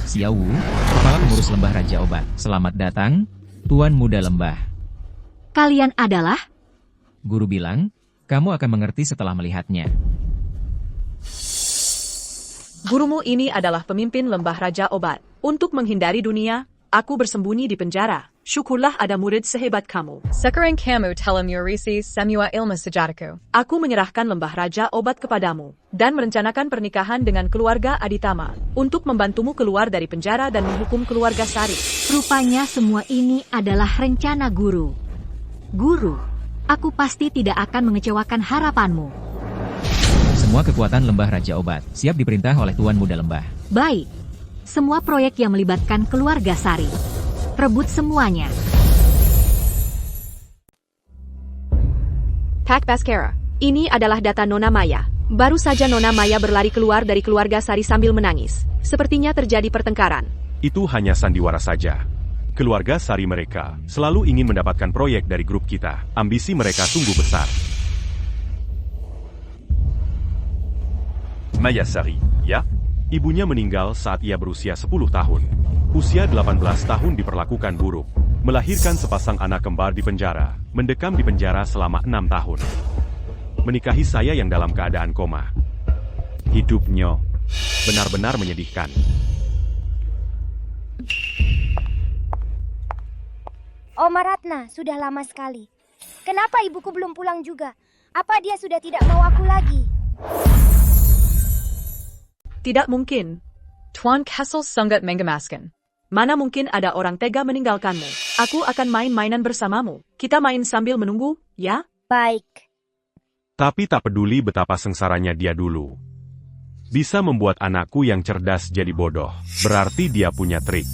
Xiao Wu, kepala pengurus lembah Raja Obat. Selamat datang, Tuan Muda Lembah. Kalian adalah? Guru bilang, kamu akan mengerti setelah melihatnya. Gurumu ini adalah pemimpin lembah Raja Obat. Untuk menghindari dunia, aku bersembunyi di penjara. Syukurlah ada murid sehebat kamu. Sekarang kamu telah mengurisi semua ilmu sejarahku. Aku menyerahkan lembah Raja Obat kepadamu, dan merencanakan pernikahan dengan keluarga Aditama, untuk membantumu keluar dari penjara dan menghukum keluarga Sari. Rupanya semua ini adalah rencana guru. Guru, aku pasti tidak akan mengecewakan harapanmu. Semua kekuatan lembah Raja Obat siap diperintah oleh Tuan Muda Lembah. Baik, semua proyek yang melibatkan keluarga Sari. Rebut semuanya. Pak Baskara, ini adalah data Nona Maya. Baru saja Nona Maya berlari keluar dari keluarga Sari sambil menangis. Sepertinya terjadi pertengkaran. Itu hanya sandiwara saja. Keluarga Sari mereka selalu ingin mendapatkan proyek dari grup kita. Ambisi mereka sungguh besar. Maya Sari, ya? Ibunya meninggal saat ia berusia 10 tahun. Usia 18 tahun diperlakukan buruk. Melahirkan sepasang anak kembar di penjara. Mendekam di penjara selama 6 tahun. Menikahi saya yang dalam keadaan koma. Hidupnya benar-benar menyedihkan. Oma Ratna, sudah lama sekali. Kenapa ibuku belum pulang juga? Apa dia sudah tidak mau aku lagi? Tidak mungkin. Tuan Kessel Sunggut Mengemaskan. Mana mungkin ada orang tega meninggalkanmu. Aku akan main mainan bersamamu. Kita main sambil menunggu, ya? Baik. Tapi tak peduli betapa sengsaranya dia dulu. Bisa membuat anakku yang cerdas jadi bodoh. Berarti dia punya trik.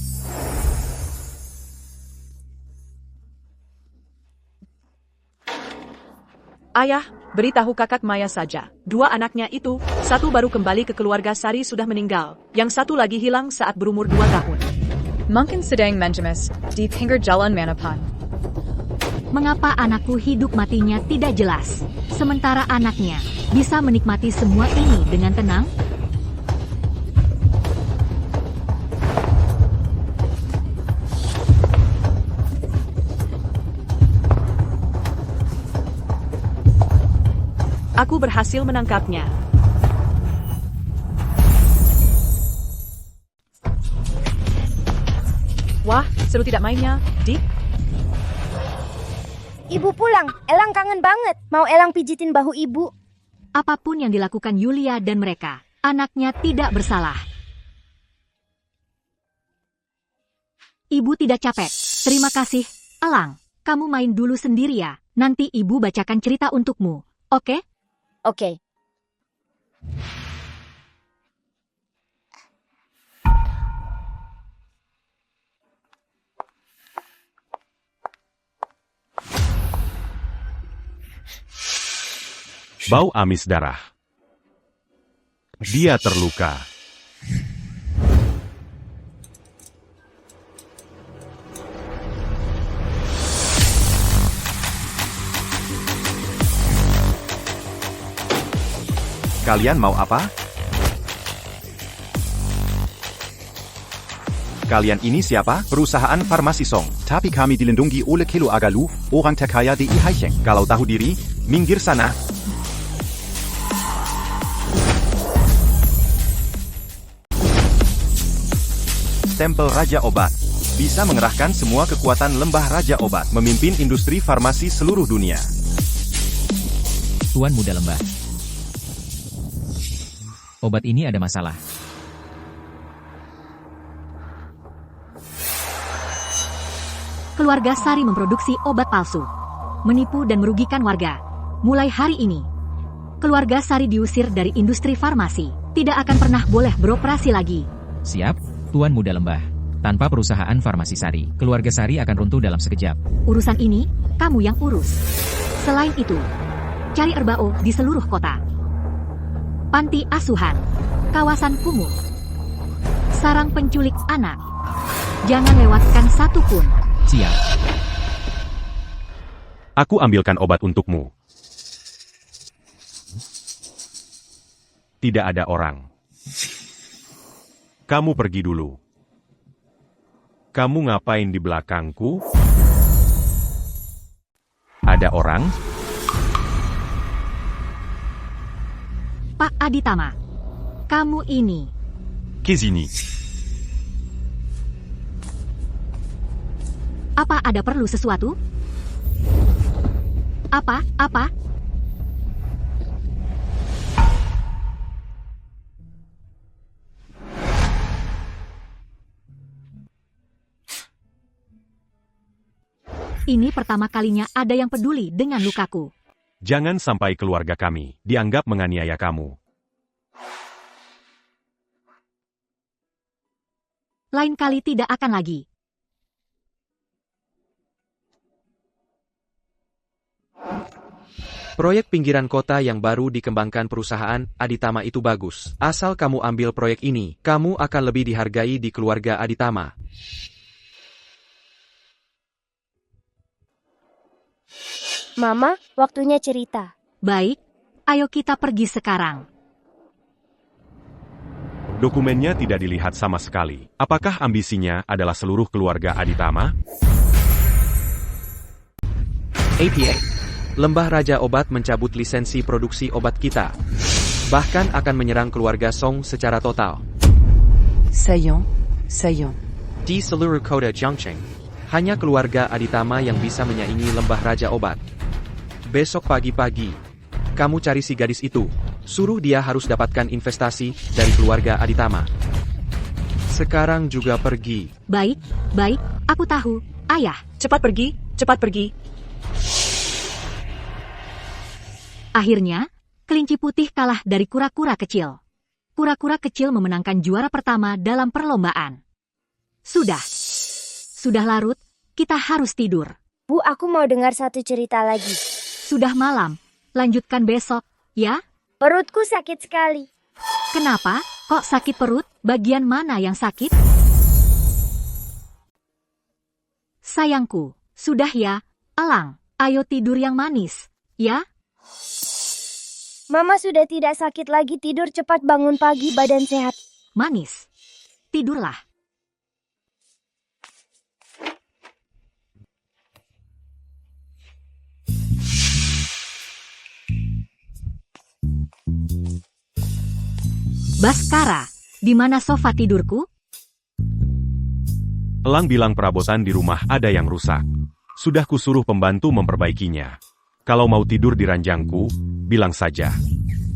Ayah, beritahu kakak Maya saja. 2 anaknya itu, satu baru kembali ke keluarga Sari sudah meninggal. Yang satu lagi hilang saat berumur 2 tahun. Mungkin sedang menjemas di pinggir jalan Manapan. Mengapa anakku hidup matinya tidak jelas, sementara anaknya bisa menikmati semua ini dengan tenang? Aku berhasil menangkapnya. Wah, seru tidak mainnya, Dik? Ibu pulang. Elang kangen banget. Mau Elang pijitin bahu ibu. Apapun yang dilakukan Yulia dan mereka, anaknya tidak bersalah. Ibu tidak capek. Terima kasih, Elang. Kamu main dulu sendiri ya. Nanti ibu bacakan cerita untukmu, oke? Oke. Bau amis darah. Dia terluka. Kalian mau apa? Kalian ini siapa? Perusahaan Farmasi Song. Tapi kami dilindungi oleh Kilo Agalu, orang terkaya di Ihaisheng. Kalau tahu diri, minggir sana. Stempel Raja Obat. Bisa mengerahkan semua kekuatan lembah Raja Obat. Memimpin industri farmasi seluruh dunia. Tuan Muda Lembah. Obat ini ada masalah. Keluarga Sari memproduksi obat palsu, menipu dan merugikan warga. Mulai hari ini, keluarga Sari diusir dari industri farmasi. Tidak akan pernah boleh beroperasi lagi. Siap, Tuan Muda Lembah. Tanpa perusahaan farmasi Sari, keluarga Sari akan runtuh dalam sekejap. Urusan ini, kamu yang urus. Selain itu, cari Erbao di seluruh kota. Panti asuhan, kawasan kumuh, sarang penculik anak. Jangan lewatkan satu pun. Siap. Aku ambilkan obat untukmu. Tidak ada orang. Kamu pergi dulu. Kamu ngapain di belakangku? Ada orang? Pak Aditama, kamu ini. Kezini. Apa ada perlu sesuatu? Apa? Ini pertama kalinya ada yang peduli dengan lukaku. Jangan sampai keluarga kami dianggap menganiaya kamu. Lain kali tidak akan lagi. Proyek pinggiran kota yang baru dikembangkan perusahaan Aditama itu bagus. Asal kamu ambil proyek ini, kamu akan lebih dihargai di keluarga Aditama. Mama, waktunya cerita. Baik, ayo kita pergi sekarang. Dokumennya tidak dilihat sama sekali. Apakah ambisinya adalah seluruh keluarga Aditama? APA. Lembah Raja Obat mencabut lisensi produksi obat kita. Bahkan akan menyerang keluarga Song secara total. Sayon. Di seluruh kota Jiangcheng, hanya keluarga Aditama yang bisa menyaingi Lembah Raja Obat. Besok pagi-pagi, kamu cari si gadis itu. Suruh dia harus dapatkan investasi dari keluarga Aditama. Sekarang juga pergi. Baik, aku tahu, ayah. Cepat pergi. Akhirnya, kelinci putih kalah dari kura-kura kecil. Kura-kura kecil memenangkan juara pertama dalam perlombaan. Sudah larut, kita harus tidur. Bu, aku mau dengar satu cerita lagi. Sudah malam, lanjutkan besok, ya? Perutku sakit sekali. Kenapa? Kok sakit perut? Bagian mana yang sakit? Sayangku, sudah ya, Elang, ayo tidur yang manis, ya? Mama sudah tidak sakit lagi, tidur cepat, bangun pagi, badan sehat. Manis. Tidurlah. Baskara, di mana sofa tidurku? Elang bilang perabotan di rumah ada yang rusak. Sudah kusuruh pembantu memperbaikinya. Kalau mau tidur di ranjangku, bilang saja.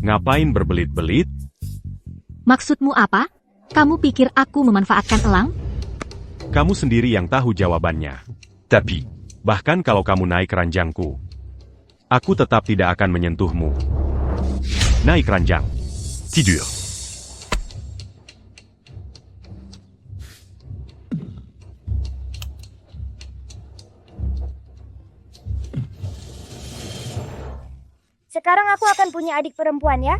Ngapain berbelit-belit? Maksudmu apa? Kamu pikir aku memanfaatkan elang? Kamu sendiri yang tahu jawabannya. Tapi, bahkan kalau kamu naik ranjangku, aku tetap tidak akan menyentuhmu. Naik ranjang. Tidur. Sekarang aku akan punya adik perempuan ya.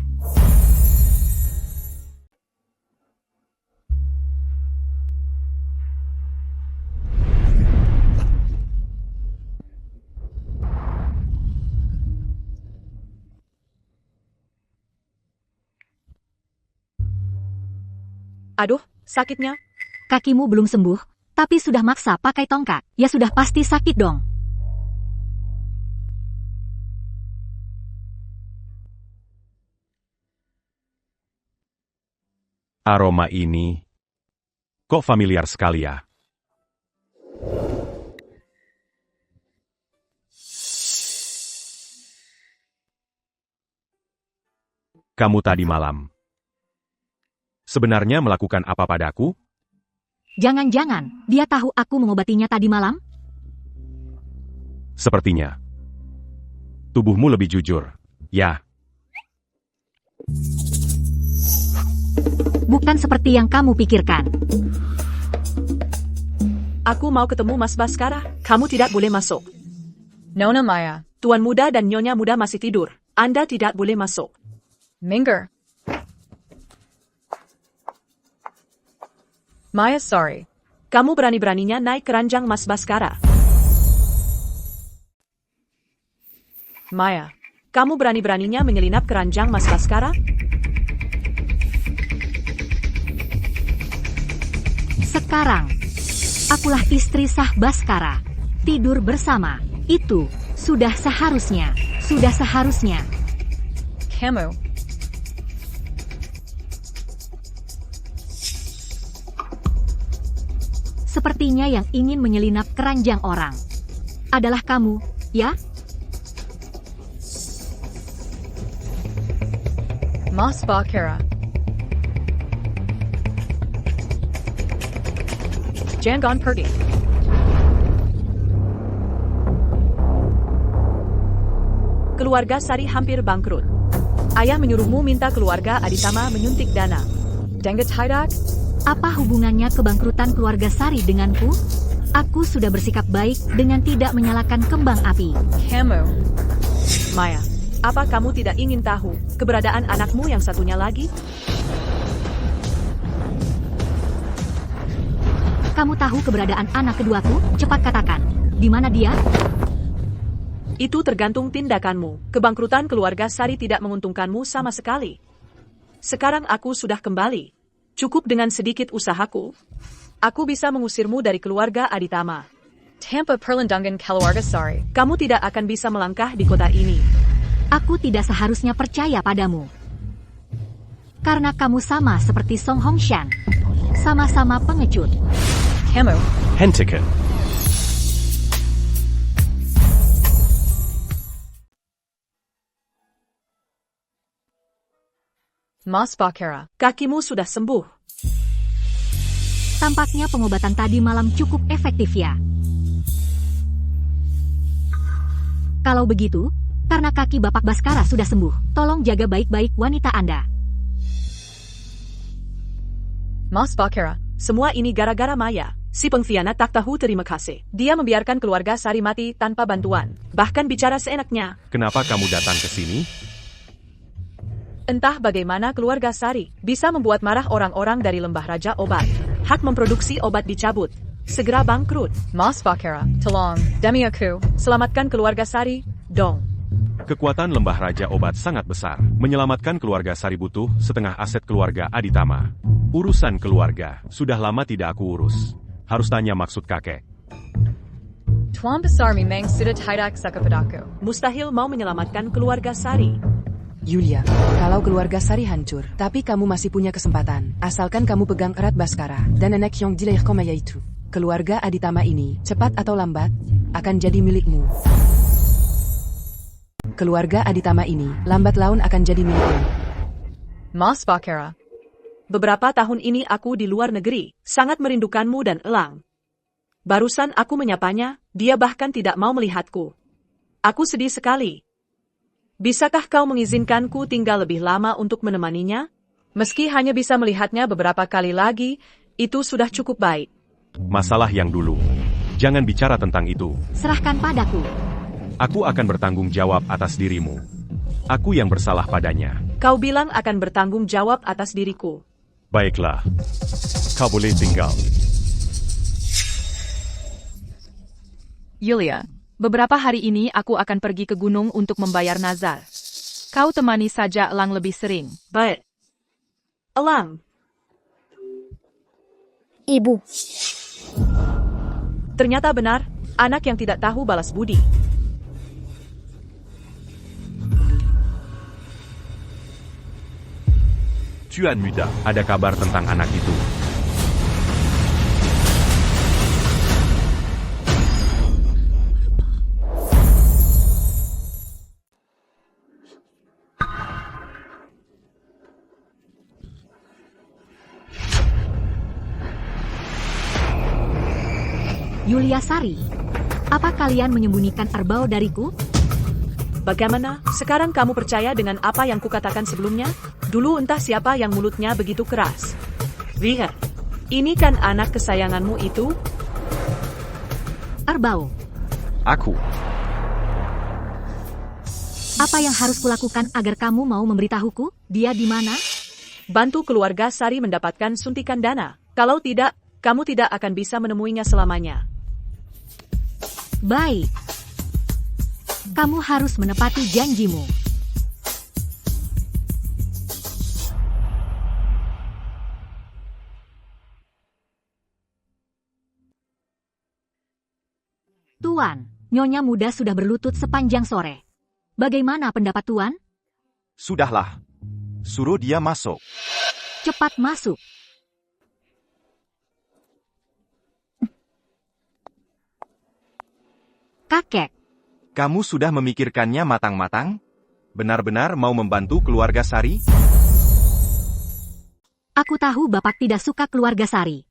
Aduh, sakitnya. Kakimu belum sembuh, tapi sudah maksa pakai tongkat. Ya sudah pasti sakit dong. Aroma ini, kok familiar sekali ya? Kamu tadi malam sebenarnya melakukan apa padaku? Jangan-jangan, dia tahu aku mengobatinya tadi malam? Sepertinya. Tubuhmu lebih jujur, ya. Bukan seperti yang kamu pikirkan. Aku mau ketemu Mas Baskara. Kamu tidak boleh masuk. Nona Maya. Tuan muda dan nyonya muda masih tidur. Anda tidak boleh masuk. Minger. Maya, sorry. Kamu berani-beraninya naik keranjang Mas Baskara. Maya, kamu berani-beraninya menyelinap keranjang Mas Baskara? Sekarang, Akulah istri sah Baskara. Tidur bersama. Itu sudah seharusnya. Sudah seharusnya. Kamu. Sepertinya yang ingin menyelinap keranjang orang adalah kamu, ya? Mas Bakara. Jangan pergi. Keluarga Sari hampir bangkrut. Ayah menyuruhmu minta keluarga Aditama menyuntik dana. Denga tidak? Apa hubungannya kebangkrutan keluarga Sari denganku? Aku sudah bersikap baik dengan tidak menyalakan kembang api. Kamu. Maya, apa kamu tidak ingin tahu keberadaan anakmu yang satunya lagi? Kamu tahu keberadaan anak keduaku? Cepat katakan. Di mana dia? Itu tergantung tindakanmu. Kebangkrutan keluarga Sari tidak menguntungkanmu sama sekali. Sekarang aku sudah kembali. Cukup dengan sedikit usahaku. Aku bisa mengusirmu dari keluarga Aditama. Tampa perlindungan keluarga Sari. Kamu tidak akan bisa melangkah di kota ini. Aku tidak seharusnya percaya padamu. Karena kamu sama seperti Song Hongshan. Sama-sama pengecut. Kamu. Hentikan. Mas Bakara. Kakimu sudah sembuh. Tampaknya pengobatan tadi malam cukup efektif ya. Kalau begitu, karena kaki Bapak Baskara sudah sembuh, tolong jaga baik-baik wanita Anda. Mas Bakara. Semua ini gara-gara Maya. Si pengkhianat tak tahu terima kasih. Dia membiarkan keluarga Sari mati tanpa bantuan. Bahkan bicara seenaknya. Kenapa kamu datang ke sini? Entah bagaimana keluarga Sari bisa membuat marah orang-orang dari Lembah Raja Obat. Hak memproduksi obat dicabut. Segera bangkrut. Mas Bakara. Tolong. Demi aku. Selamatkan keluarga Sari, dong. Kekuatan Lembah Raja Obat sangat besar. Menyelamatkan keluarga Sari butuh setengah aset keluarga Aditama. Urusan keluarga sudah lama tidak aku urus. Harus tanya maksud kakek. Tuan besar memang sudah tidak suka padaku. Mustahil mau menyelamatkan keluarga Sari. Yulia, kalau keluarga Sari hancur, tapi kamu masih punya kesempatan. Asalkan kamu pegang erat Baskara dan anak yang dilahirkan Maya itu. Keluarga Aditama ini, cepat atau lambat, akan jadi milikmu. Keluarga Aditama ini, lambat laun akan jadi milikmu. Mas Bakara. Beberapa tahun ini aku di luar negeri, sangat merindukanmu dan Elang. Barusan aku menyapanya, dia bahkan tidak mau melihatku. Aku sedih sekali. Bisakah kau mengizinkanku tinggal lebih lama untuk menemaninya? Meski hanya bisa melihatnya beberapa kali lagi, itu sudah cukup baik. Masalah yang dulu. Jangan bicara tentang itu. Serahkan padaku. Aku akan bertanggung jawab atas dirimu. Aku yang bersalah padanya. Kau bilang akan bertanggung jawab atas diriku. Baiklah. Kau boleh tinggal. Yulia, beberapa hari ini aku akan pergi ke gunung untuk membayar nazar. Kau temani saja Elang lebih sering. Baik. Elang. Ibu. Ternyata benar, anak yang tidak tahu balas budi. Tuan Muda, ada kabar tentang anak itu. Yulia Sari, apa kalian menyembunyikan Erbao dariku? Bagaimana? Sekarang kamu percaya dengan apa yang kukatakan sebelumnya? Dulu entah siapa yang mulutnya begitu keras. Lihat, ini kan anak kesayanganmu itu? Erbao, Aku. apa yang harus kulakukan agar kamu mau memberitahuku? Dia di mana? Bantu keluarga Sari mendapatkan suntikan dana. Kalau tidak, kamu tidak akan bisa menemuinya selamanya. Baik. Kamu harus menepati janjimu. Tuan, Nyonya muda sudah berlutut sepanjang sore. Bagaimana pendapat Tuan? Sudahlah. Suruh dia masuk. Cepat masuk. Kakek, Kamu sudah memikirkannya matang-matang? Benar-benar mau membantu keluarga Sari? aku tahu Bapak tidak suka keluarga Sari.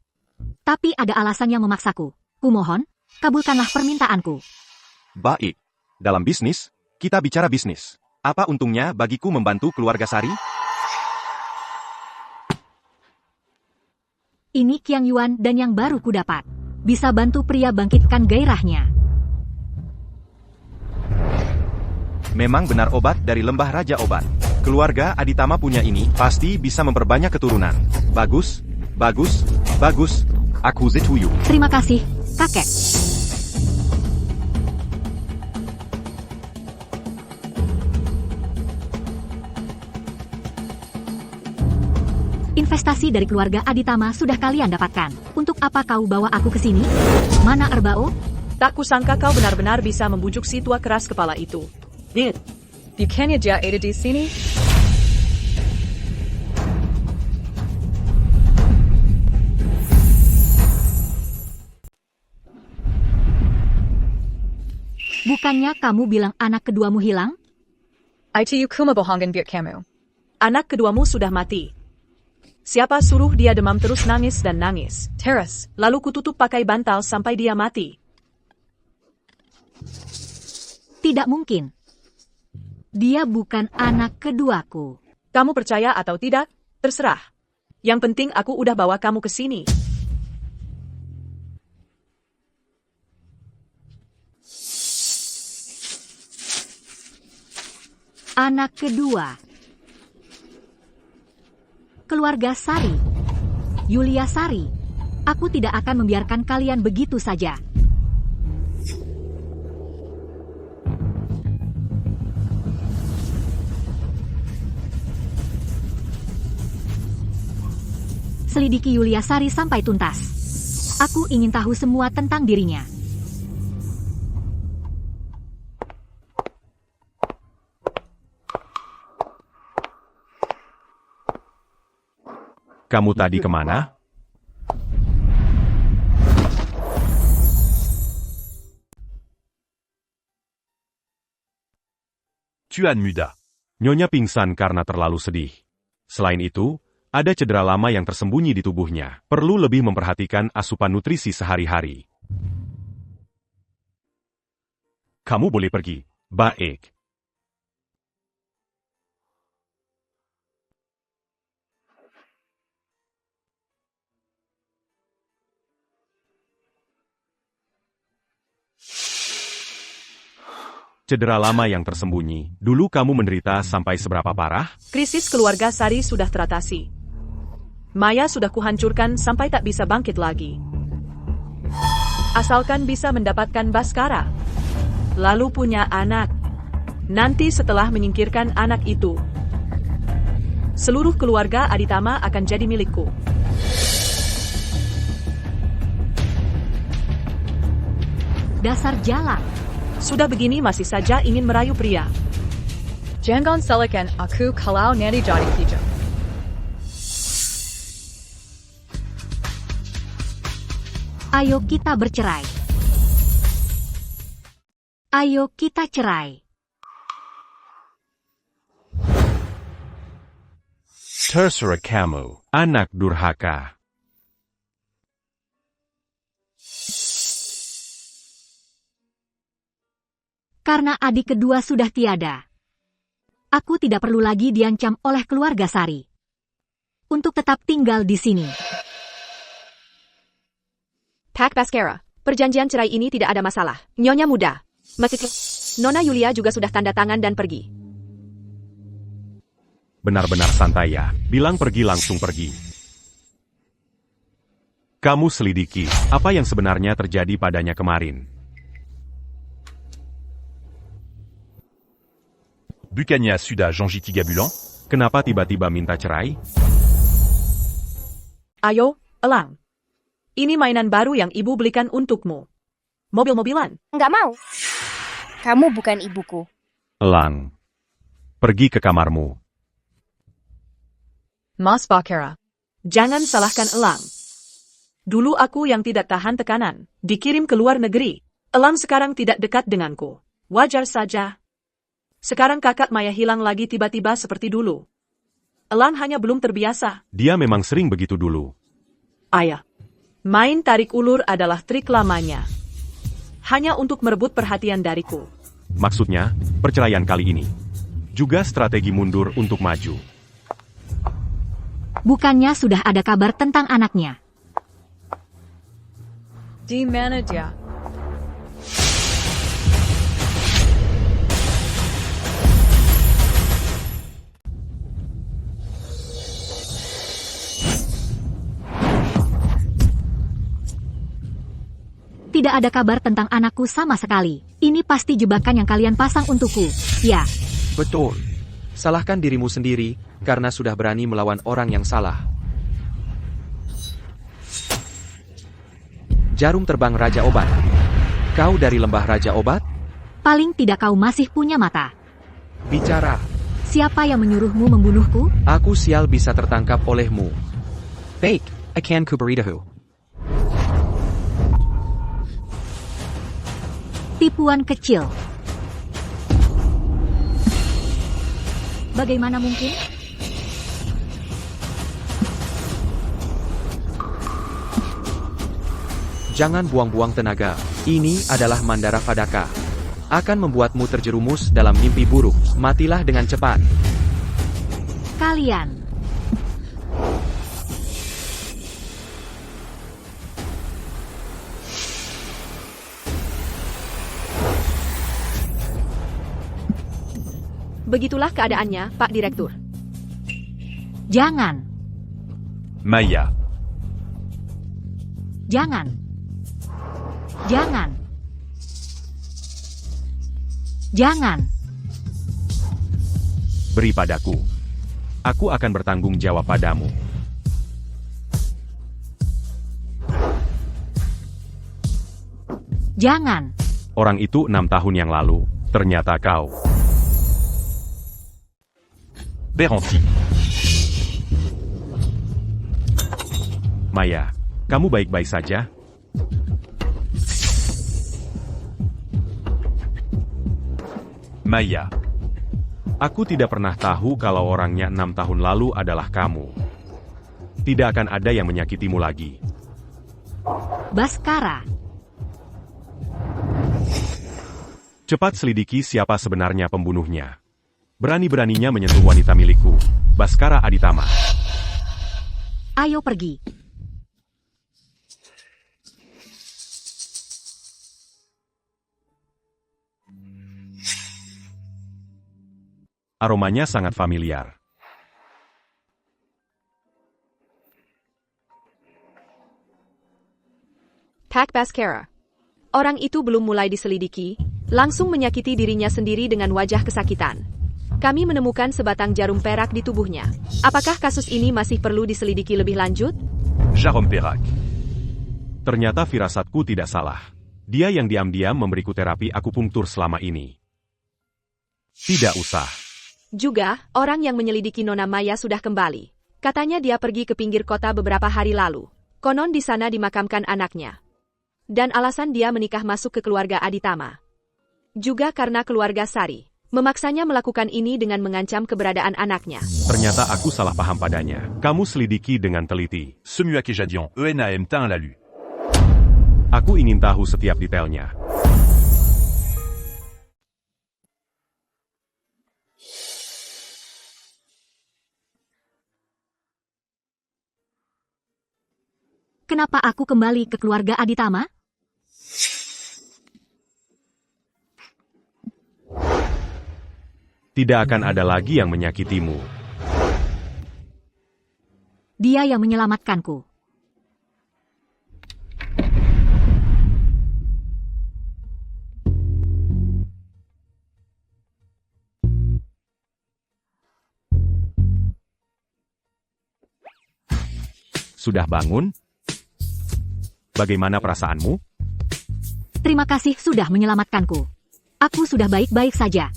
Tapi ada alasan yang memaksaku. Kumohon, kabulkanlah permintaanku. Baik. Dalam bisnis, kita bicara bisnis. Apa untungnya bagiku membantu keluarga Sari? Ini Qiang Yuan dan yang baru kudapat. Bisa bantu pria bangkitkan gairahnya. Memang benar obat dari lembah Raja Obat. Keluarga Aditama punya ini pasti bisa memperbanyak keturunan. Bagus, bagus, bagus. Aku Zetuyu. Terima kasih, kakek. Investasi dari keluarga Aditama sudah kalian dapatkan. Untuk apa kau bawa aku ke sini? Mana Erbao? Tak kusangka kau benar-benar bisa membujuk si tua keras kepala itu. Bukannya dia ada di sini? Bukannya kamu bilang anak keduamu hilang? ITU kumabohangan biak kamu. Anak keduamu sudah mati. Siapa suruh dia demam terus nangis dan nangis? Teras. Lalu kututup pakai bantal sampai dia mati. Tidak mungkin. Dia bukan anak keduaku. Kamu percaya atau tidak? Terserah. Yang penting aku udah bawa kamu ke sini. Anak kedua. Keluarga Sari. Yulia Sari. Aku tidak akan membiarkan kalian begitu saja. Selidiki Yulia Sari sampai tuntas. Aku ingin tahu semua tentang dirinya. Kamu tadi kemana? Tuan muda. Nyonya pingsan karena terlalu sedih. Selain itu, ada cedera lama yang tersembunyi di tubuhnya. Perlu lebih memperhatikan asupan nutrisi sehari-hari. Kamu boleh pergi. Baik. Cedera lama yang tersembunyi. Dulu kamu menderita sampai seberapa parah? Krisis keluarga Sari sudah teratasi. Maya sudah kuhancurkan sampai tak bisa bangkit lagi. Asalkan bisa mendapatkan Baskara. Lalu punya anak. Nanti setelah menyingkirkan anak itu, seluruh keluarga Aditama akan jadi milikku. Dasar jalan. Sudah begini masih saja ingin merayu pria. Jangan salahkan aku kalau nanti jadi hijau. Ayo kita bercerai. Ayo kita cerai. Terserah kamu, anak durhaka. Karena adik kedua sudah tiada. Aku tidak perlu lagi diancam oleh keluarga Sari. Untuk tetap tinggal di sini. Pak Baskara, perjanjian cerai ini tidak ada masalah. Nyonya muda. Meskipun Nona Yulia juga sudah tanda tangan dan pergi. Benar-benar santai ya. Bilang pergi langsung pergi. Kamu selidiki apa yang sebenarnya terjadi padanya kemarin. Bukannya sudah janji 3 bulan? Kenapa tiba-tiba minta cerai? Ayo, Elang. Ini mainan baru yang ibu belikan untukmu. mobil-mobilan. Nggak mau. Kamu bukan ibuku. Elang. Pergi ke kamarmu. Mas Bakara. Jangan salahkan Elang. Dulu aku yang tidak tahan tekanan, dikirim ke luar negeri. Elang sekarang tidak dekat denganku. Wajar saja. Sekarang kakak Maya hilang lagi tiba-tiba seperti dulu. Elang hanya belum terbiasa. Dia memang sering begitu dulu. Ayah, main tarik ulur adalah trik lamanya. Hanya untuk merebut perhatian dariku. Maksudnya, perceraian kali ini. Juga strategi mundur untuk maju. Bukannya sudah ada kabar tentang anaknya? Di mana dia? Tidak ada kabar tentang anakku sama sekali. Ini pasti jebakan yang kalian pasang untukku. Ya. Betul. Salahkan dirimu sendiri, karena sudah berani melawan orang yang salah. Jarum terbang Raja Obat. Kau dari lembah Raja Obat? Paling tidak kau masih punya mata. Bicara. Siapa yang menyuruhmu membunuhku? Aku sial bisa tertangkap olehmu. Baik, akan kuberitahu. Tipuan kecil. Bagaimana mungkin? Jangan buang-buang tenaga. Ini adalah Mandara Fadaka. Akan membuatmu terjerumus dalam mimpi buruk. Matilah dengan cepat. Kalian. Begitulah keadaannya, Pak Direktur. Jangan. Maya. Jangan. Jangan. Jangan. Beri padaku. Aku akan bertanggung jawab padamu. Jangan. Orang itu 6 tahun yang lalu, ternyata kau. Beranti. Maya, kamu baik-baik saja? Maya. Aku tidak pernah tahu kalau orangnya 6 tahun lalu adalah kamu. Tidak akan ada yang menyakitimu lagi. Baskara. Cepat selidiki siapa sebenarnya pembunuhnya. Berani-beraninya menyentuh wanita milikku, Baskara Aditama. Ayo pergi. Aromanya sangat familiar. Pak Baskara. Orang itu belum mulai diselidiki, langsung menyakiti dirinya sendiri dengan wajah kesakitan. Kami menemukan sebatang jarum perak di tubuhnya. Apakah kasus ini masih perlu diselidiki lebih lanjut? Jarum perak. Ternyata firasatku tidak salah. Dia yang diam-diam memberiku terapi akupunktur selama ini. Tidak usah. Juga, orang yang menyelidiki Nona Maya sudah kembali. Katanya dia pergi ke pinggir kota beberapa hari lalu. Konon di sana dimakamkan anaknya. Dan alasan dia menikah masuk ke keluarga Aditama. Juga karena keluarga Sari memaksanya melakukan ini dengan mengancam keberadaan anaknya. Ternyata aku salah paham padanya. Kamu selidiki dengan teliti. Ce muac et Jadian, ENAM Tain l'a lu. Aku ingin tahu setiap detailnya. Kenapa aku kembali ke keluarga Aditama? Tidak akan ada lagi yang menyakitimu. Dia yang menyelamatkanku. Sudah bangun? Bagaimana perasaanmu? Terima kasih sudah menyelamatkanku. Aku sudah baik-baik saja.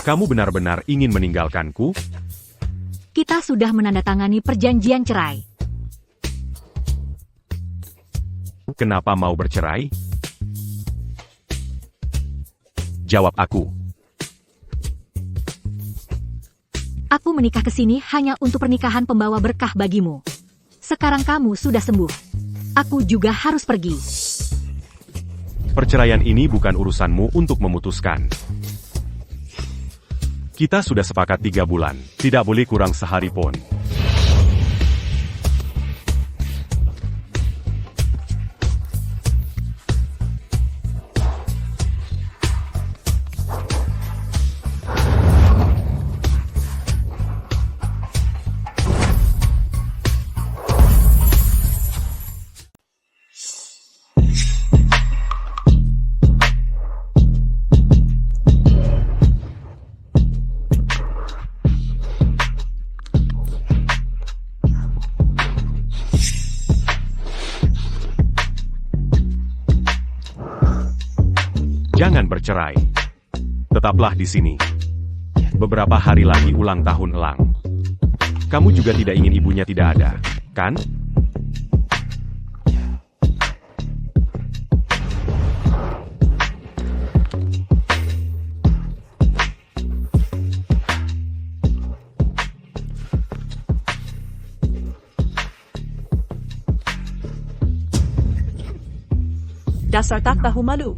Kamu benar-benar ingin meninggalkanku? Kita sudah menandatangani perjanjian cerai. Kenapa mau bercerai? Jawab aku. Aku menikah ke sini hanya untuk pernikahan pembawa berkah bagimu. Sekarang kamu sudah sembuh. Aku juga harus pergi. Perceraian ini bukan urusanmu untuk memutuskan. Kita sudah sepakat 3 bulan, tidak boleh kurang sehari pun. Jangan bercerai. Tetaplah di sini. Beberapa hari lagi ulang tahun Elang. Kamu juga tidak ingin ibunya tidak ada, kan? Dasar tak tahu malu.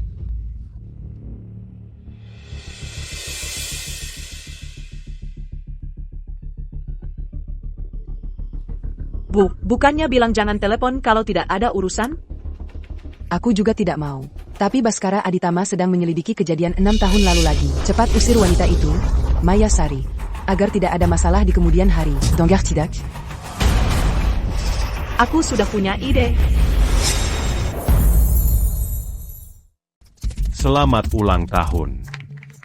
Bukannya bilang jangan telepon kalau tidak ada urusan? Aku juga tidak mau. Tapi Baskara Aditama sedang menyelidiki kejadian 6 tahun lalu lagi. Cepat usir wanita itu, Maya Sari, agar tidak ada masalah di kemudian hari. Donggar tidak? Aku sudah punya ide. Selamat ulang tahun.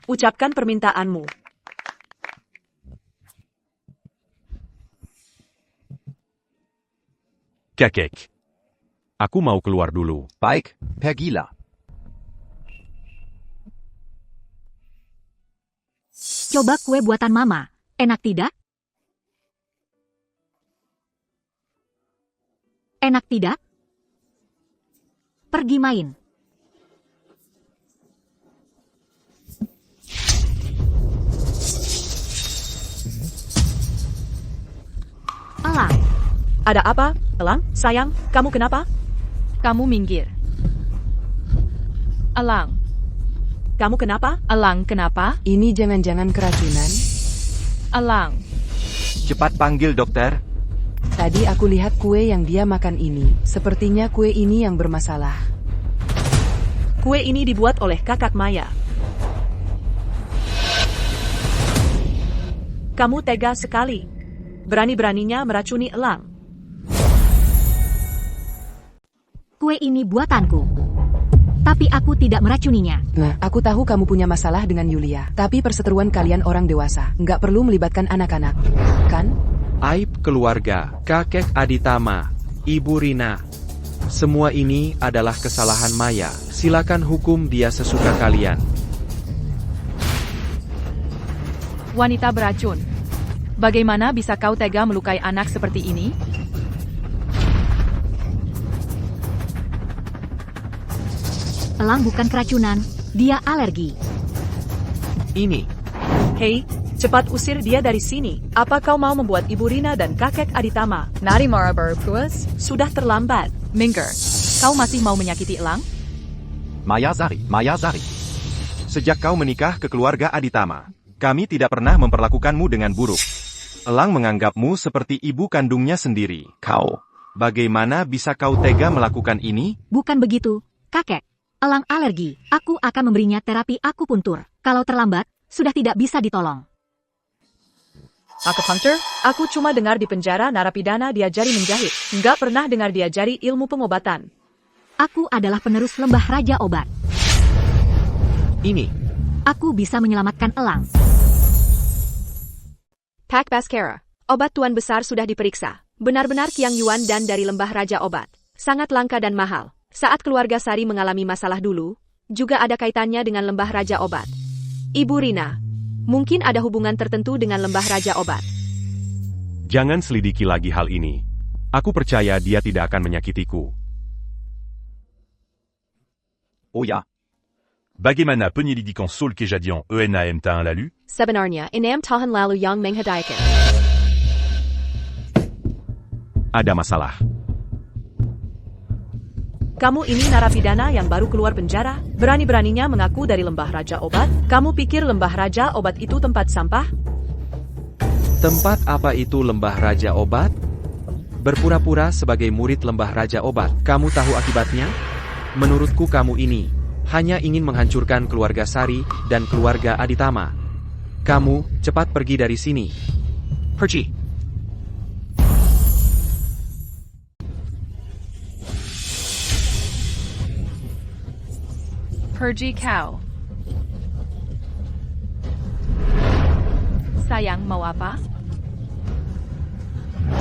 Ucapkan permintaanmu. Kakek. Aku mau keluar dulu. Baik, pergilah. Coba kue buatan Mama. Enak tidak? Enak tidak? Pergi main. Elang. Ada apa, Elang? Sayang, kamu kenapa? Kamu minggir. Elang. Kamu kenapa? Elang, kenapa? Ini jangan-jangan keracunan? Elang. Cepat panggil dokter. Tadi aku lihat kue yang dia makan ini. Sepertinya kue ini yang bermasalah. Kue ini dibuat oleh kakak Maya. Kamu tega sekali. Berani-beraninya meracuni Elang. Kue ini buatanku. Tapi aku tidak meracuninya. Nah, aku tahu kamu punya masalah dengan Yulia. Tapi perseteruan kalian orang dewasa. Nggak perlu melibatkan anak-anak. Kan? Aib keluarga, kakek Aditama, Ibu Rina. Semua ini adalah kesalahan Maya. Silakan hukum dia sesuka kalian. Wanita beracun. Bagaimana bisa kau tega melukai anak seperti ini? Elang bukan keracunan, dia alergi. Ini. Hei, cepat usir dia dari sini. Apa kau mau membuat Ibu Rina dan kakek Aditama? Nari Mara Puas? Sudah terlambat. Minggir. Kau masih mau menyakiti Elang? Maya Zari. Sejak kau menikah ke keluarga Aditama, kami tidak pernah memperlakukanmu dengan buruk. Elang menganggapmu seperti ibu kandungnya sendiri. Bagaimana bisa kau tega melakukan ini? Bukan begitu, kakek. Elang alergi. Aku akan memberinya terapi akupuntur. Kalau terlambat, sudah tidak bisa ditolong. Akupunktur? Aku cuma dengar di penjara narapidana diajari menjahit. Nggak pernah dengar diajari ilmu pengobatan. Aku adalah penerus lembah Raja Obat. Ini. Aku bisa menyelamatkan Elang. Pak Baskara, obat Tuan Besar sudah diperiksa. Benar-benar Qiang Yuan dan dari lembah Raja Obat. Sangat langka dan mahal. Saat keluarga Sari mengalami masalah dulu, juga ada kaitannya dengan Lembah Raja Obat. Ibu Rina, mungkin ada hubungan tertentu dengan Lembah Raja Obat. Jangan selidiki lagi hal ini. Aku percaya dia tidak akan menyakitiku. Oh ya. Bagaimana penyelidikan Seoul Kejadian ENAM tahun lalu? Sebenarnya, 6 tahun lalu yang menghadayakan. Ada masalah. Kamu ini narapidana yang baru keluar penjara, berani-beraninya mengaku dari Lembah Raja Obat. Kamu pikir Lembah Raja Obat itu tempat sampah? Tempat apa itu Lembah Raja Obat? Berpura-pura sebagai murid Lembah Raja Obat. Kamu tahu akibatnya? Menurutku kamu ini hanya ingin menghancurkan keluarga Sari dan keluarga Aditama. Kamu cepat pergi dari sini. Pergi. Pergi kau. Sayang, mau apa?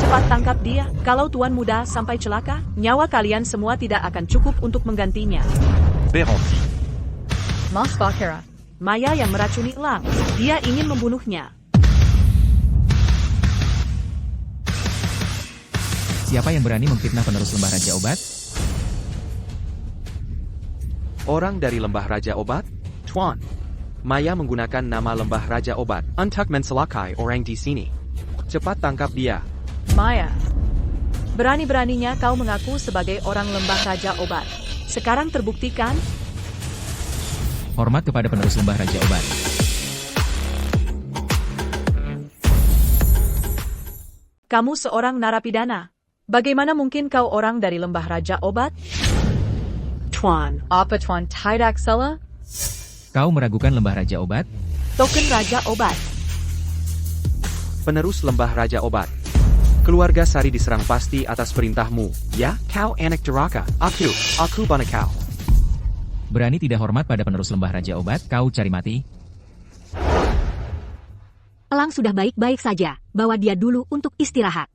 Cepat tangkap dia. Kalau Tuan Muda sampai celaka, nyawa kalian semua tidak akan cukup untuk menggantinya. Beranti. Mas Bakera. Maya yang meracuni Elang. Dia ingin membunuhnya. Siapa yang berani memfitnah penerus Lembah Raja Obat? Orang dari Lembah Raja Obat? Tuan. Maya menggunakan nama Lembah Raja Obat untuk mencelakai orang di sini. Cepat tangkap dia. Maya, berani-beraninya kau mengaku sebagai orang Lembah Raja Obat. Sekarang terbuktikan? Hormat kepada penerus Lembah Raja Obat. Kamu seorang narapidana. Bagaimana mungkin kau orang dari Lembah Raja Obat? Tuan. Apa Tuan tidak salah? Kau meragukan Lembah Raja Obat? Token Raja Obat. Penerus Lembah Raja Obat. Keluarga Sari diserang pasti atas perintahmu, ya? Kau anak durhaka. Aku bana kau. Berani tidak hormat pada penerus Lembah Raja Obat, kau cari mati? Elang sudah baik-baik saja, bawa dia dulu untuk istirahat.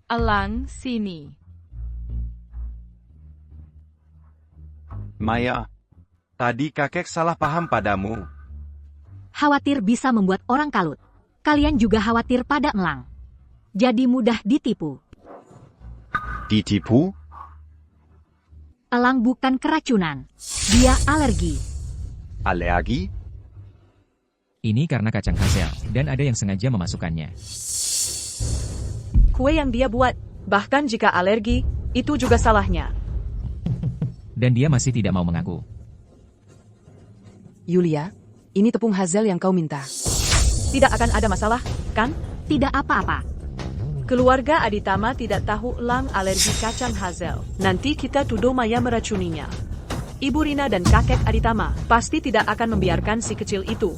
Elang, sini. Maya, tadi kakek salah paham padamu. Khawatir bisa membuat orang kalut. Kalian juga khawatir pada Elang. Jadi mudah ditipu. Ditipu? Elang bukan keracunan. Dia alergi. Alergi? Ini karena kacang hazel, dan ada yang sengaja memasukkannya. Kue yang dia buat, bahkan jika alergi, itu juga salahnya. Dan dia masih tidak mau mengaku. Yulia, ini tepung hazel yang kau minta. Tidak akan ada masalah, kan? Tidak apa-apa. Keluarga Aditama tidak tahu Elang alergi kacang hazel. Nanti kita tuduh Maya meracuninya. Ibu Rina dan kakek Aditama pasti tidak akan membiarkan si kecil itu.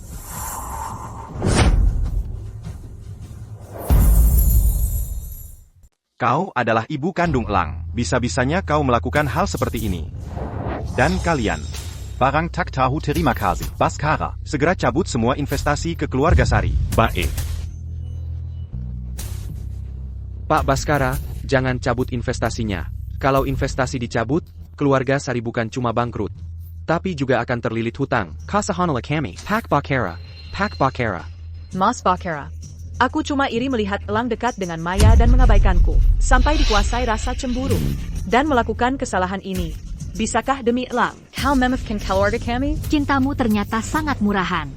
Kau adalah ibu kandung Elang. Bisa-bisanya kau melakukan hal seperti ini. Dan kalian, Barang tak tahu terima kasih, Baskara. Segera cabut semua investasi ke keluarga Sari. Baik. Pak Baskara, jangan cabut investasinya. Kalau investasi dicabut, keluarga Sari bukan cuma bangkrut, tapi juga akan terlilit hutang. Kasahanala kami, Pak Bakara. Pak Bakara. Mas Bakera. Aku cuma iri melihat Elang dekat dengan Maya dan mengabaikanku, sampai dikuasai rasa cemburu, dan melakukan kesalahan ini. Bisakah demi Elang? Kau memefkan keluarga kami? Cintamu ternyata sangat murahan.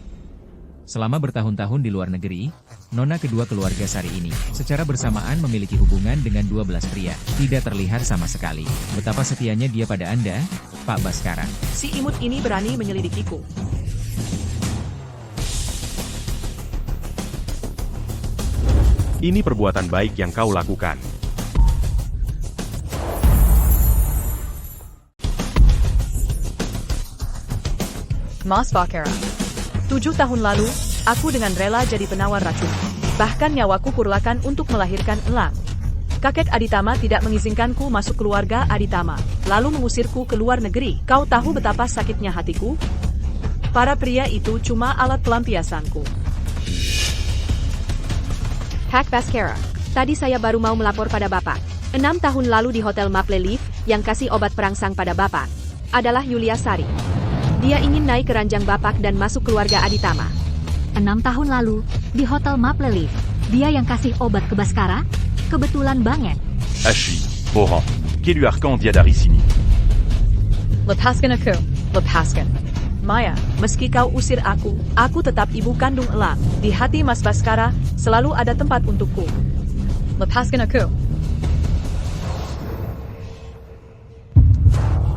Selama bertahun-tahun di luar negeri, nona kedua keluarga Sari ini secara bersamaan memiliki hubungan dengan 12 pria. Tidak terlihat sama sekali betapa setianya dia pada Anda, Pak Baskara. Si imut ini berani menyelidikiku. Ini perbuatan baik yang kau lakukan. Mas Bakera. 7 tahun lalu, aku dengan rela jadi penawar racun. Bahkan nyawaku kurlakan untuk melahirkan Elang. Kakek Aditama tidak mengizinkanku masuk keluarga Aditama, lalu mengusirku ke luar negeri. Kau tahu betapa sakitnya hatiku? Para pria itu cuma alat pelampiasanku. Pak Baskara, tadi saya baru mau melapor pada Bapak. 6 tahun lalu di Hotel Maple Leaf, yang kasih obat perangsang pada Bapak adalah Yulia Sari. Dia ingin naik ke ranjang Bapak dan masuk keluarga Aditama. 6 tahun lalu, di Hotel Maple Leaf, dia yang kasih obat ke Baskara? Kebetulan banget. Ashi, Boran, Keluarkan Diadarissimi. Lepaskan aku. Lepaskan. Maya, Meski kau usir aku tetap ibu kandung Elang. Di hati Mas Baskara, selalu ada tempat untukku. lepaskan aku.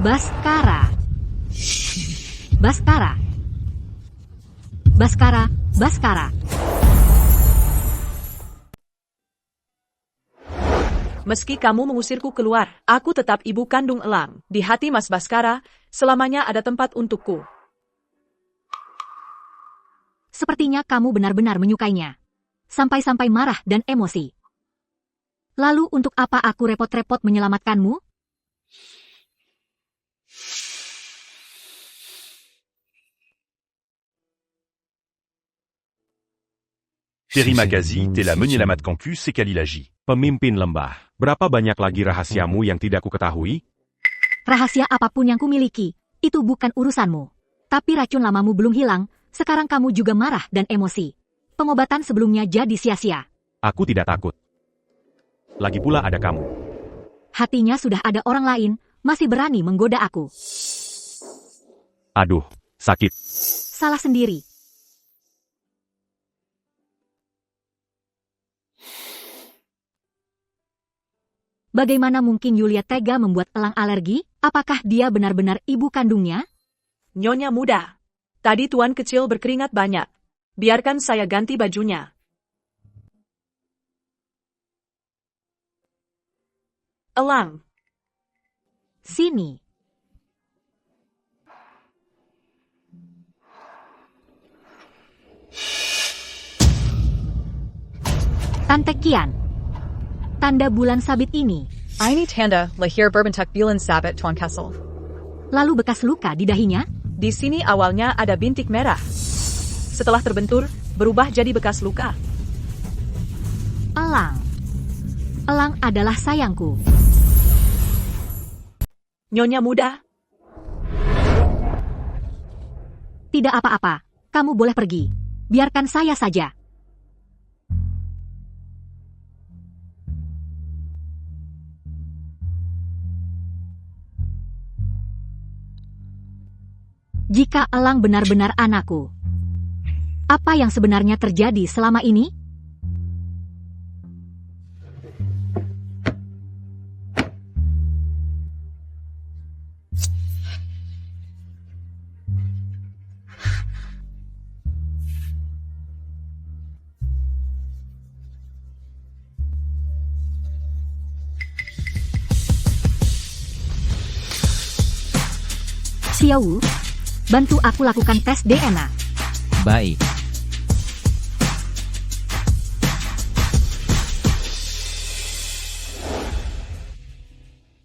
Baskara. Baskara. Baskara. Baskara. Meski kamu mengusirku keluar, aku tetap ibu kandung Elang. Di hati Mas Baskara, selamanya ada tempat untukku. Sepertinya kamu benar-benar menyukainya. Sampai-sampai marah dan emosi. Lalu untuk apa aku repot-repot menyelamatkanmu? Terimakazi, Tela Menyelamat Campus, Sekalilaji. Pemimpin lembah, berapa banyak lagi rahasiamu yang tidak kuketahui? Rahasia apapun yang kumiliki, itu bukan urusanmu. Tapi racun lamamu belum hilang, sekarang kamu juga marah dan emosi. Pengobatan sebelumnya jadi sia-sia. Aku tidak takut. Lagi pula ada kamu. Hatinya sudah ada orang lain, masih berani menggoda aku. Aduh, sakit. Salah sendiri. Bagaimana mungkin Yulia tega membuat Elang alergi? Apakah dia benar-benar ibu kandungnya? Nyonya muda. Tadi tuan kecil berkeringat banyak. Biarkan saya ganti bajunya. Elang. Sini. Tante Kian. Tanda bulan sabit ini. Ini tanda lahir berbentuk bulan sabit, Tuan Kessel. Lalu bekas luka di dahinya? Di sini awalnya ada bintik merah. Setelah terbentur, berubah jadi bekas luka. Elang. Elang adalah sayangku. Nyonya muda. Tidak apa-apa. Kamu boleh pergi. Biarkan saya saja. Jika Elang benar-benar anakku, apa yang sebenarnya terjadi selama ini? Xiao Wu, bantu aku lakukan tes DNA. Baik.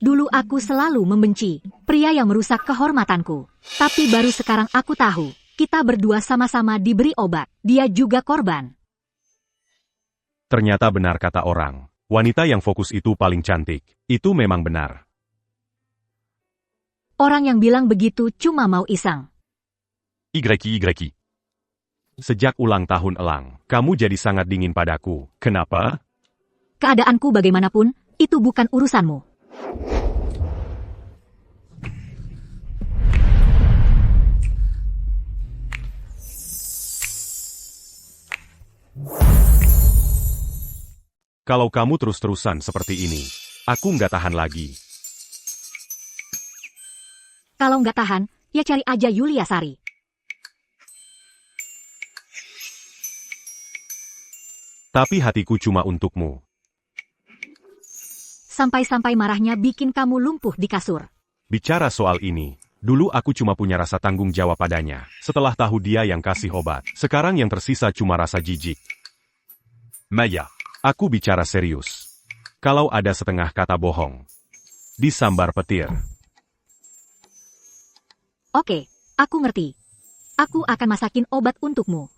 Dulu aku selalu membenci pria yang merusak kehormatanku. Tapi baru sekarang aku tahu, kita berdua sama-sama diberi obat. Dia juga korban. Ternyata benar kata orang. Wanita yang fokus itu paling cantik. Itu memang benar. Orang yang bilang begitu cuma mau iseng. YY. Sejak ulang tahun Elang, kamu jadi sangat dingin padaku. Kenapa? Keadaanku bagaimanapun, itu bukan urusanmu. Kalau kamu terus-terusan seperti ini, aku nggak tahan lagi. Kalau nggak tahan, ya cari aja Yulia Sari. Tapi hatiku cuma untukmu. Sampai-sampai marahnya bikin kamu lumpuh di kasur. Bicara soal ini, dulu aku cuma punya rasa tanggung jawab padanya. Setelah tahu dia yang kasih obat, sekarang yang tersisa cuma rasa jijik. Maya. Aku bicara serius. Kalau ada setengah kata bohong, disambar petir. Oke, aku ngerti. Aku akan masakin obat untukmu.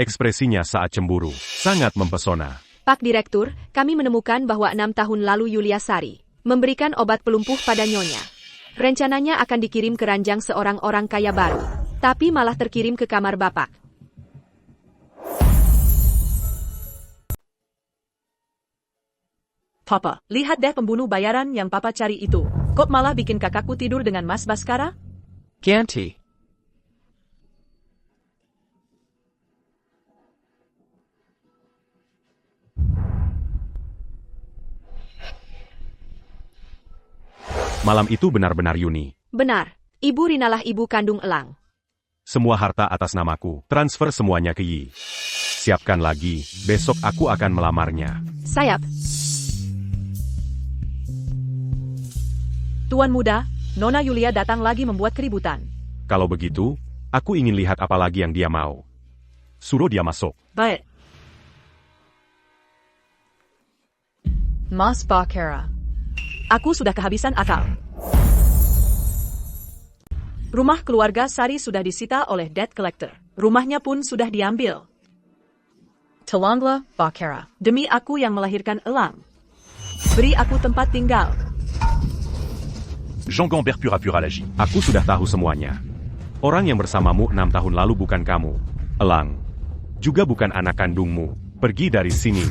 Ekspresinya saat cemburu sangat mempesona. Pak Direktur, kami menemukan bahwa 6 tahun lalu Yulia Sari memberikan obat pelumpuh pada Nyonya. Rencananya akan dikirim ke ranjang seorang orang kaya baru, tapi malah terkirim ke kamar Bapak. Papa, lihat deh pembunuh bayaran yang Papa cari itu. Kok malah bikin kakakku tidur dengan Mas Baskara? Ganti. Malam itu benar-benar Yuni. Benar, Ibu Rinalah ibu kandung Elang. Semua harta atas namaku, transfer semuanya ke Yi. Siapkan lagi, besok aku akan melamarnya. Sayap. Tuan muda, Nona Yulia datang lagi membuat keributan. Kalau begitu, aku ingin lihat apa lagi yang dia mau. Suruh dia masuk. Baik. Mas Bakara. Aku sudah kehabisan akal. Rumah keluarga Sari sudah disita oleh debt collector. Rumahnya pun sudah diambil. Talangla Bakara. Demi aku yang melahirkan Elang. Beri aku tempat tinggal. Jean Gambert pura-pura l'agit. Aku sudah tahu semuanya. Orang yang bersamamu 6 tahun lalu bukan kamu, Elang. Juga bukan anak kandungmu. Pergi dari sini.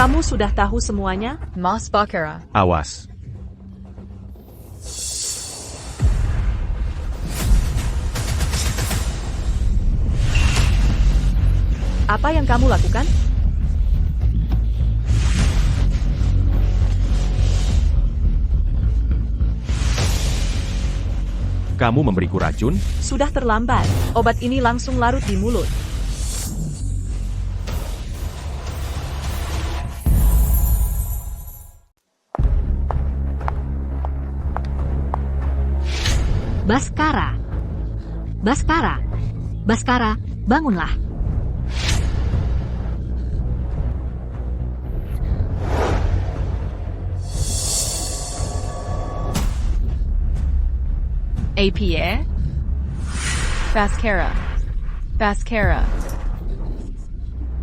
Kamu sudah tahu semuanya? Mas Bakara. Awas. Apa yang kamu lakukan? Kamu memberiku racun? Sudah terlambat. Obat ini langsung larut di mulut. Baskara. Baskara. Baskara, bangunlah. APA? Baskara. Baskara.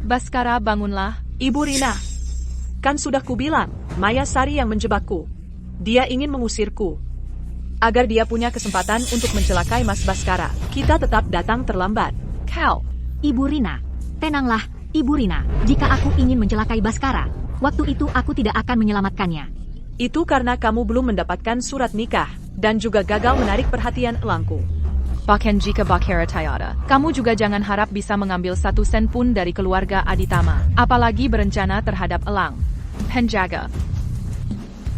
Baskara, bangunlah. Ibu Rina. Kan sudah kubilang, Maya Sari yang menjebakku. Dia ingin mengusirku. Agar dia punya kesempatan untuk mencelakai Mas Baskara. Kita tetap datang terlambat. Kau. Ibu Rina, tenanglah, Ibu Rina. Jika aku ingin mencelakai Baskara, waktu itu aku tidak akan menyelamatkannya. Itu karena kamu belum mendapatkan surat nikah, dan juga gagal menarik perhatian Elangku. Bahkan jika Bakara Tayada, kamu juga jangan harap bisa mengambil 1 sen pun dari keluarga Aditama, apalagi berencana terhadap Elang. Penjaga.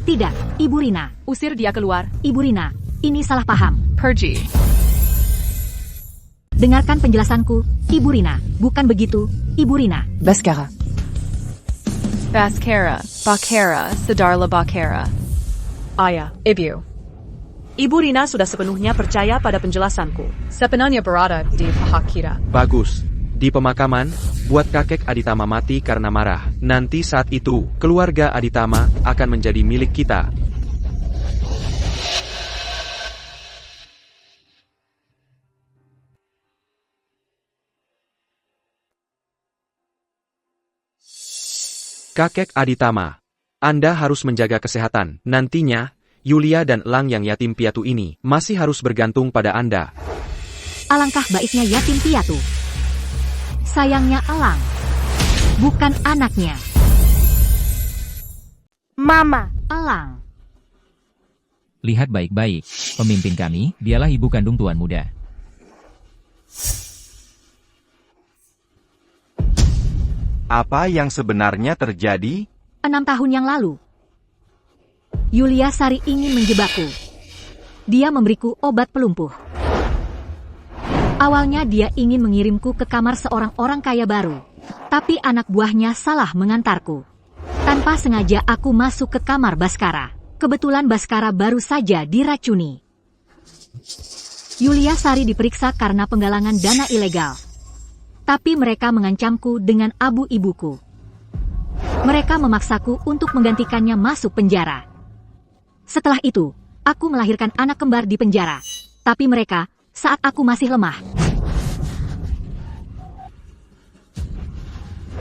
Tidak, Ibu Rina. Usir dia keluar. Ibu Rina, ini salah paham. Pergi. Dengarkan penjelasanku, Ibu Rina. Bukan begitu, Ibu Rina. Baskara. Baskara. Bakara. Sadarla Bakara. Ayah, Ibu. Ibu Rina sudah sepenuhnya percaya pada penjelasanku. Sepenuhnya berada di pihak kita. Bagus. Di pemakaman, buat kakek Aditama mati karena marah. Nanti saat itu, keluarga Aditama akan menjadi milik kita. Kakek Aditama, Anda harus menjaga kesehatan. Nantinya, Yulia dan Elang yang yatim piatu ini masih harus bergantung pada Anda. Alangkah baiknya yatim piatu. Sayangnya Elang, bukan anaknya. Mama. Elang. Lihat baik-baik, pemimpin kami, dialah ibu kandung tuan muda. Apa yang sebenarnya terjadi? 6 tahun yang lalu, Yulia Sari ingin menjebakku. Dia memberiku obat pelumpuh. Awalnya dia ingin mengirimku ke kamar seorang orang kaya baru. Tapi anak buahnya salah mengantarku. Tanpa sengaja aku masuk ke kamar Baskara. Kebetulan Baskara baru saja diracuni. Yulia Sari diperiksa karena penggalangan dana ilegal. Tapi mereka mengancamku dengan abu ibuku. Mereka memaksaku untuk menggantikannya masuk penjara. Setelah itu, aku melahirkan anak kembar di penjara. Tapi mereka, saat aku masih lemah,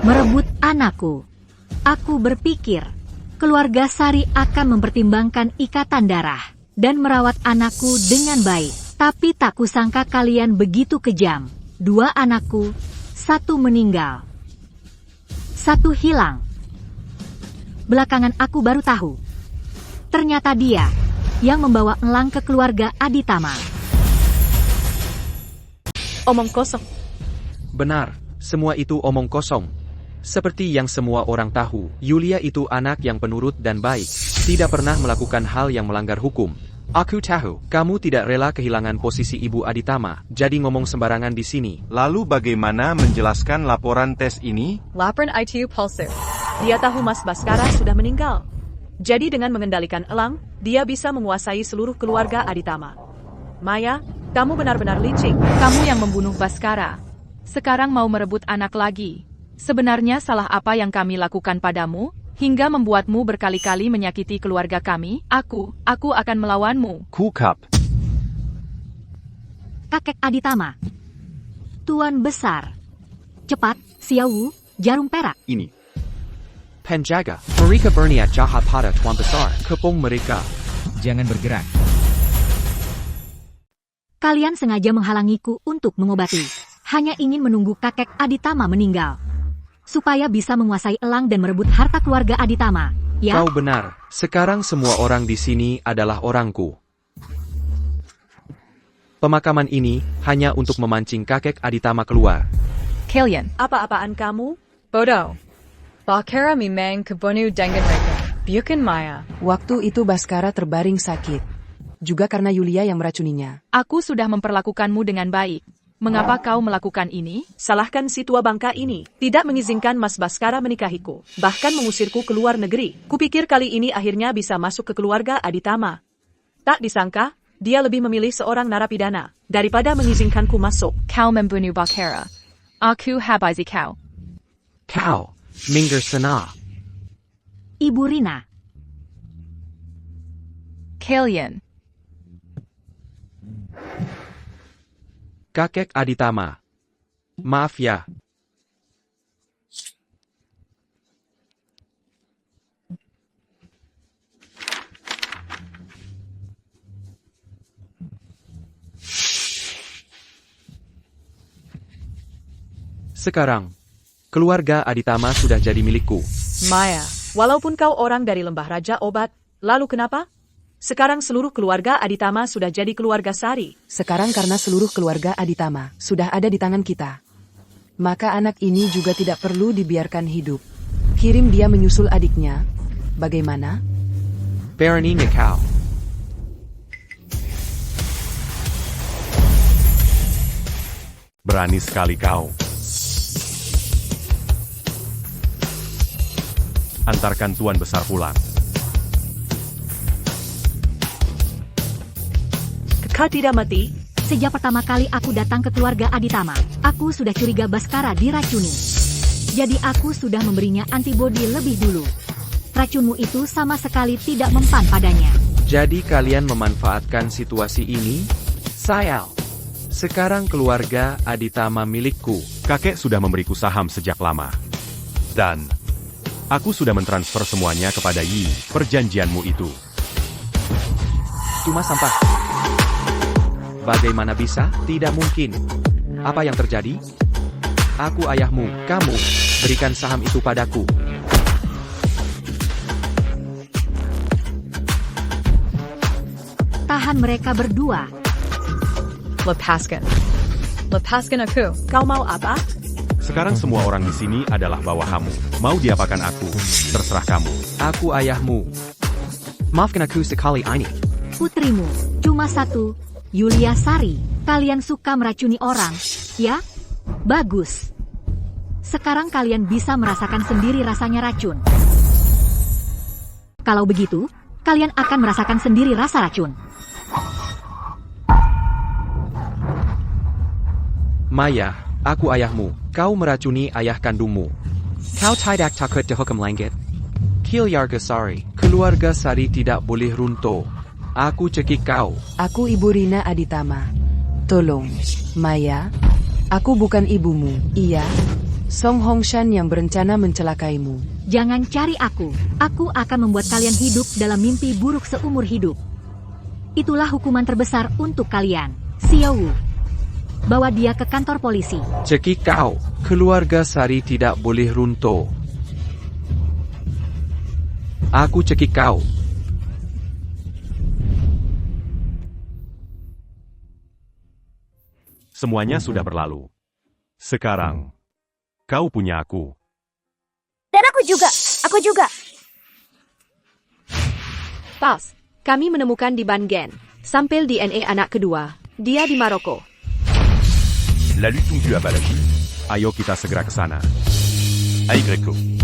Merebut anakku. Aku berpikir, keluarga Sari akan mempertimbangkan ikatan darah dan merawat anakku dengan baik. Tapi tak kusangka kalian begitu kejam. 2 anakku, 1 meninggal, 1 hilang. Belakangan aku baru tahu. Ternyata dia yang membawa Elang ke keluarga Aditama. Omong kosong. Benar, semua itu omong kosong. Seperti yang semua orang tahu, Yulia itu anak yang penurut dan baik, tidak pernah melakukan hal yang melanggar hukum. Aku tahu, kamu tidak rela kehilangan posisi Ibu Aditama, jadi ngomong sembarangan di sini. Lalu bagaimana menjelaskan laporan tes ini? Laporan ITU Pulsar. Dia tahu Mas Baskara sudah meninggal. Jadi dengan mengendalikan Elang, dia bisa menguasai seluruh keluarga Aditama. Maya, kamu benar-benar licik. Kamu yang membunuh Baskara. Sekarang mau merebut anak lagi. Sebenarnya salah apa yang kami lakukan padamu, hingga membuatmu berkali-kali menyakiti keluarga kami? Aku akan melawanmu. Kukap. Kakek Aditama. Tuan besar. Cepat, Xiaowu, jarum perak. Ini. Penjaga, mereka berniat jahat pada Tuan Besar. Kepung mereka. Jangan bergerak. Kalian sengaja menghalangiku untuk mengobati. Hanya ingin menunggu kakek Aditama meninggal. Supaya bisa menguasai Elang dan merebut harta keluarga Aditama, ya? Kau benar, sekarang semua orang di sini adalah orangku. Pemakaman ini hanya untuk memancing kakek Aditama keluar. Kalian, Apa-apaan kamu? Bodoh. Bakara memang kebunuh dengan mereka. Bukan Maya. Waktu itu Baskara terbaring sakit. Juga karena Yulia yang meracuninya. aku sudah memperlakukanmu dengan baik. Mengapa kau melakukan ini? Salahkan si tua bangka ini. Tidak mengizinkan Mas Baskara menikahiku. Bahkan mengusirku ke luar negeri. Kupikir kali ini akhirnya bisa masuk ke keluarga Aditama. Tak disangka, dia lebih memilih seorang narapidana daripada mengizinkanku masuk. Kau membunuh Bakara. Aku habisi kau. Kau, minggir sana. Ibu Rina. Kalian, Kakek Aditama. Maaf ya. Sekarang, keluarga Aditama sudah jadi milikku. Maya, walaupun kau orang dari Lembah Raja Obat, lalu kenapa? Sekarang seluruh keluarga Aditama sudah jadi keluarga Sari. Sekarang karena seluruh keluarga Aditama sudah ada di tangan kita. Maka anak ini juga tidak perlu dibiarkan hidup. Kirim dia menyusul adiknya. Bagaimana? Berani kau. Berani sekali kau. Antarkan Tuan Besar pulang. Kau tidak mati? Sejak pertama kali aku datang ke keluarga Aditama, aku sudah curiga Baskara diracuni. Jadi aku sudah memberinya antibodi lebih dulu. Racunmu itu sama sekali tidak mempan padanya. Jadi kalian memanfaatkan situasi ini? Sayal. Sekarang keluarga Aditama milikku. Kakek sudah memberiku saham sejak lama. Dan aku sudah mentransfer semuanya kepada Yi, perjanjianmu itu. Cuma sampah. Bagaimana bisa? Tidak mungkin. Apa yang terjadi? Aku ayahmu, kamu. Berikan saham itu padaku. Tahan mereka berdua. Lepaskan. Lepaskan aku. Kau mau apa? Sekarang semua orang di sini adalah bawahanmu. Mau diapakan aku? Terserah kamu. Aku ayahmu. Maafkan aku sekali ini. Putrimu, cuma satu. Yulia Sari, kalian suka meracuni orang, ya? Bagus. Sekarang kalian bisa merasakan sendiri rasanya racun. Kalau begitu, kalian akan merasakan sendiri rasa racun. Maya, aku ayahmu. Kau meracuni ayah kandungmu. Kau tidak takut dihukum langit. Keluarga Sari. Keluarga Sari tidak boleh runtuh. Aku cekik kau. Aku Ibu Rina Aditama. Tolong, Maya. Aku bukan ibumu. Iya, Song Hongshan yang berencana mencelakaimu. Jangan cari aku. Aku akan membuat kalian hidup dalam mimpi buruk seumur hidup. Itulah hukuman terbesar untuk kalian. Xiao Wu. Bawa dia ke kantor polisi. Cekik kau, keluarga Sari tidak boleh runtuh. Aku cekik kau. Semuanya sudah berlalu. Sekarang, kau punya aku. Dan aku juga. Aku juga. Pals, kami menemukan di Bangen sampel DNA anak kedua. Dia di Maroko. La lutte tue à Balaji. Ayo kita segera ke sana. À Ygreko.